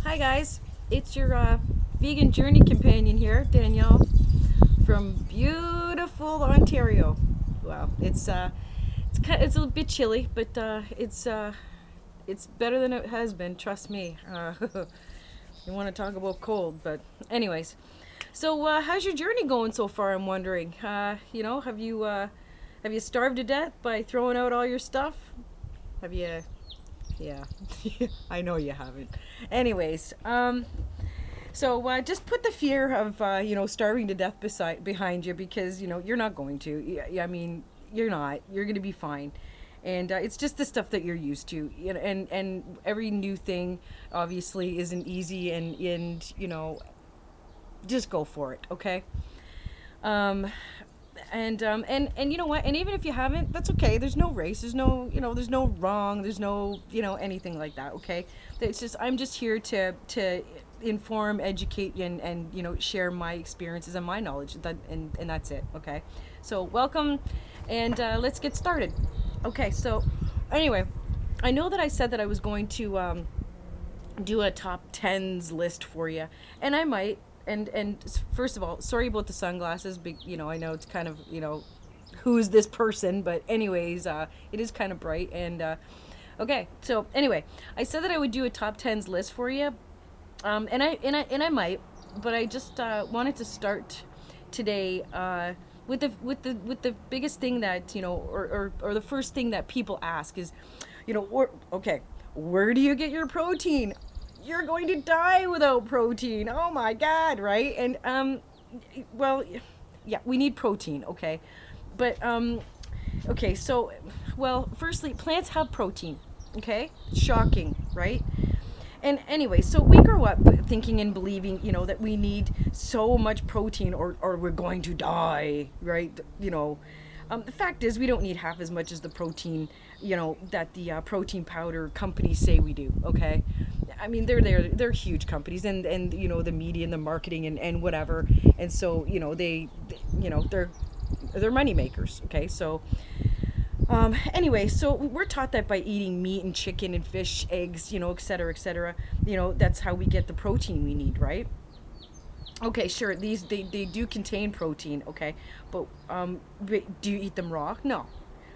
Hi guys, it's your vegan journey companion here, Danielle, from beautiful Ontario. Wow, it's a bit chilly, but it's better than it has been. Trust me. You want to talk about cold, but anyways. So how's your journey going so far? I'm wondering. Have you starved to death by throwing out all your stuff? Have you? Yeah, I know you haven't. Anyways, so just put the fear of starving to death behind you because you're not going to. I mean, you're not. You're going to be fine, and it's just the stuff that you're used to. And every new thing obviously isn't easy, and just go for it. Okay. Um, and you know what? And even if you haven't, that's okay. There's no race. There's no wrong. There's no anything like that. Okay. It's just I'm just here to inform, educate, and share my experiences and my knowledge. And that's it. Okay. So welcome, and let's get started. Okay. So anyway, I know that I said that I was going to do a top tens list for you, and I might. And first of all, sorry about the sunglasses. I know it's kind of who's this person, but anyways, it is kind of bright. And okay, so anyway, I said that I would do a top tens list for you, and I might, but I just wanted to start today with the biggest thing that or the first thing that people ask is, okay, where do you get your protein? You're going to die without protein. Oh my god, right? And well, yeah, we need protein, okay? But okay, so well, firstly, plants have protein, okay? Shocking, right? And anyway, so we grow up thinking and believing, that we need so much protein or we're going to die, right? The fact is, we don't need half as much as the protein, that the protein powder companies say we do. Okay, I mean they're huge companies, and the media and the marketing and whatever, and so they're money makers. Okay, so anyway, so we're taught that by eating meat and chicken and fish, eggs, et cetera, et cetera. That's how we get the protein we need, right? Okay, sure. They do contain protein, okay, but do you eat them raw? No.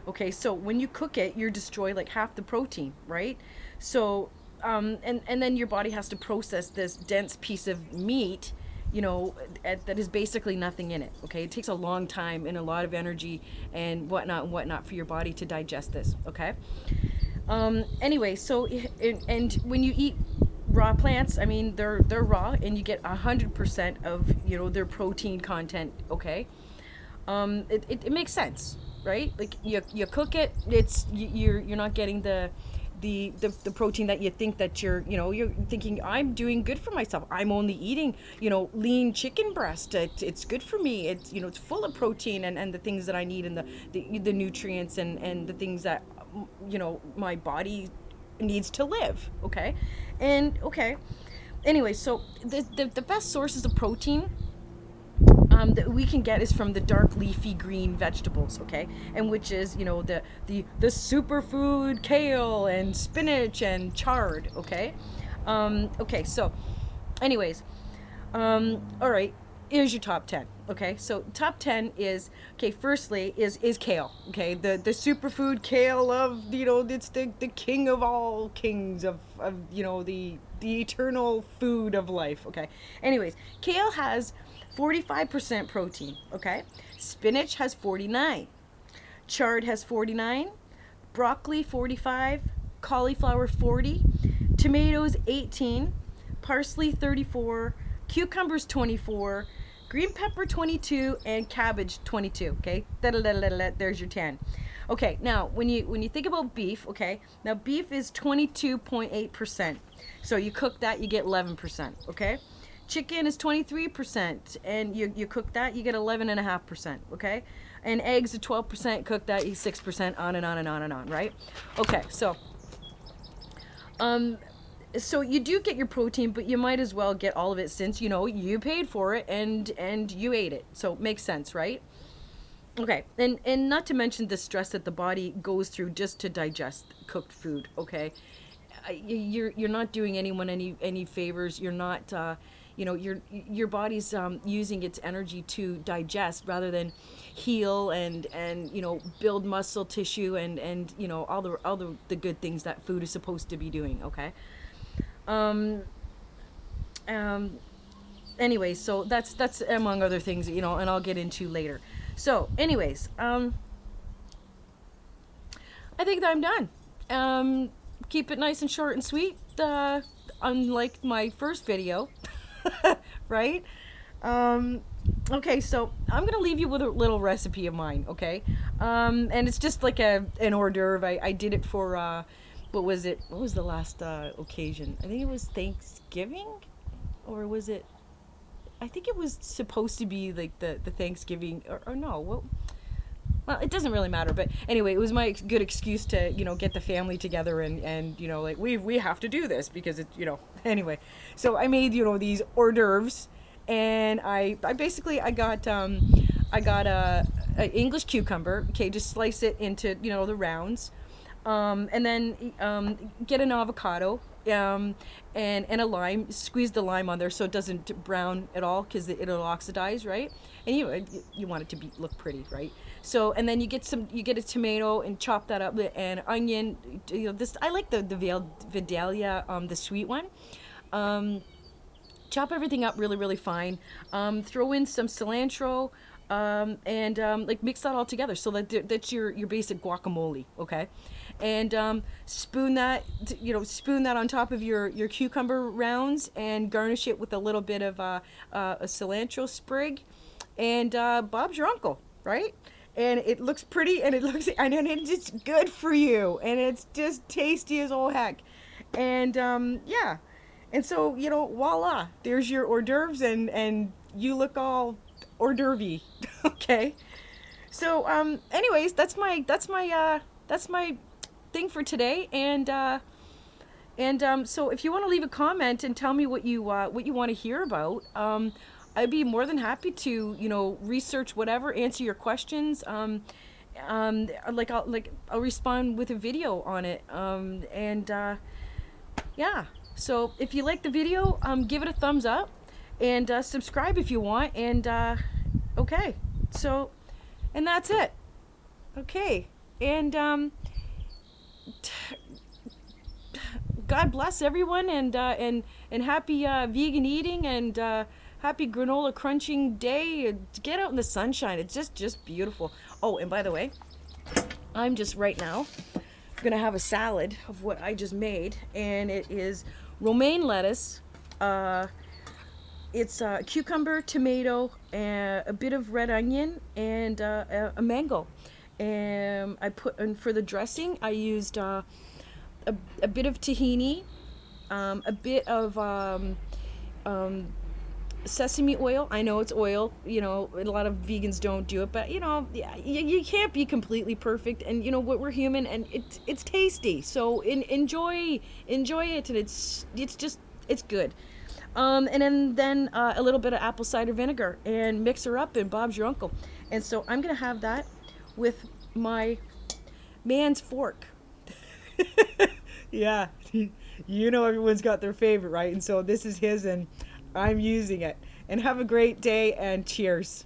Okay, so when you cook it, you destroy like half the protein, right? So, and then your body has to process this dense piece of meat, that is basically nothing in it. Okay, it takes a long time and a lot of energy and whatnot for your body to digest this. Okay. Anyway, so and when you eat raw plants, I mean they're raw, and you get 100% of their protein content. Okay, it makes sense, right? Like you cook it, you're not getting the protein that you think that you're thinking I'm doing good for myself. I'm only eating lean chicken breast. It's good for me. It's full of protein and the things that I need, and the nutrients and the things that my body needs to live. Okay, and okay. Anyway, so the best sources of protein that we can get is from the dark leafy green vegetables, okay, and which is the superfood kale and spinach and chard, okay. Okay, so anyways, all right, here's your top 10. Okay, so top 10 is, okay, firstly is kale. Okay, the superfood kale of it's the king of all kings of the eternal food of life. Okay, anyways, kale has 45% protein. Okay, spinach has 49, chard has 49, broccoli 45, cauliflower 40, tomatoes 18, parsley 34, cucumbers 24, green pepper 22, and cabbage 22. Okay, there's your 10. Okay, now when you think about beef, okay, now beef is 22.8%. So you cook that, you get 11%. Okay, chicken is 23%, and you cook that, you get 11.5%. Okay, and eggs are 12%, cook that, you 6%, on and on and on and on, right? Okay, um so you do get your protein, but you might as well get all of it, since you paid for it and you ate it, so it makes sense, right? Okay, and not to mention the stress that the body goes through just to digest cooked food. Okay, you're not doing anyone any favors. You're not, your body's using its energy to digest rather than heal and build muscle tissue and all the good things that food is supposed to be doing. Okay. Um, um, Anyways, so that's among other things, and I'll get into later. So, anyways, I think that I'm done. Keep it nice and short and sweet. Unlike my first video, right? Um, okay, so I'm gonna leave you with a little recipe of mine. Okay, and it's just like an hors d'oeuvre. I did it for what was it? What was the last occasion? I think it was Thanksgiving, or was it? I think it was supposed to be like the Thanksgiving or no. Well, it doesn't really matter, but anyway, it was my good excuse to get the family together and like we have to do this because it anyway. So I made these hors d'oeuvres, and I basically I got a English cucumber. Okay, just slice it into the rounds, and then get an avocado. And a lime, squeeze the lime on there so it doesn't brown at all because it'll oxidize, right? And you want it to look pretty, right? So and then you get a tomato and chop that up, and onion. This I like the Vidalia, the sweet one. Um, Chop everything up really really fine. Throw in some cilantro. And like mix that all together so that's your basic guacamole, okay? And spoon that on top of your cucumber rounds and garnish it with a little bit of a cilantro sprig, and Bob's your uncle, right? And it looks pretty, and it's just good for you, and it's just tasty as all heck, and yeah, and so voila, there's your hors d'oeuvres, and you look all hors d'oeuvre. Okay. So anyways, that's my thing for today, and so if you want to leave a comment and tell me what you want to hear about, I'd be more than happy to research whatever, answer your questions. I'll respond with a video on it. And yeah. So if you like the video, give it a thumbs up, and subscribe if you want. And okay. So, and that's it. Okay. And God bless everyone, and happy vegan eating, and happy granola crunching day. Get out in the sunshine. It's just beautiful. Oh, and by the way, I'm just right now gonna have a salad of what I just made, and it is romaine lettuce. It's cucumber, tomato, a bit of red onion, and a mango. And and for the dressing, I used a bit of tahini, a bit of sesame oil. I know it's oil, a lot of vegans don't do it, but yeah, you can't be completely perfect, and what, we're human, and it's tasty. So enjoy it, and it's good. And then a little bit of apple cider vinegar, and mix her up, and Bob's your uncle. And so I'm gonna have that with my man's fork. Yeah, everyone's got their favorite, right? And so this is his, and I'm using it. And have a great day, and cheers.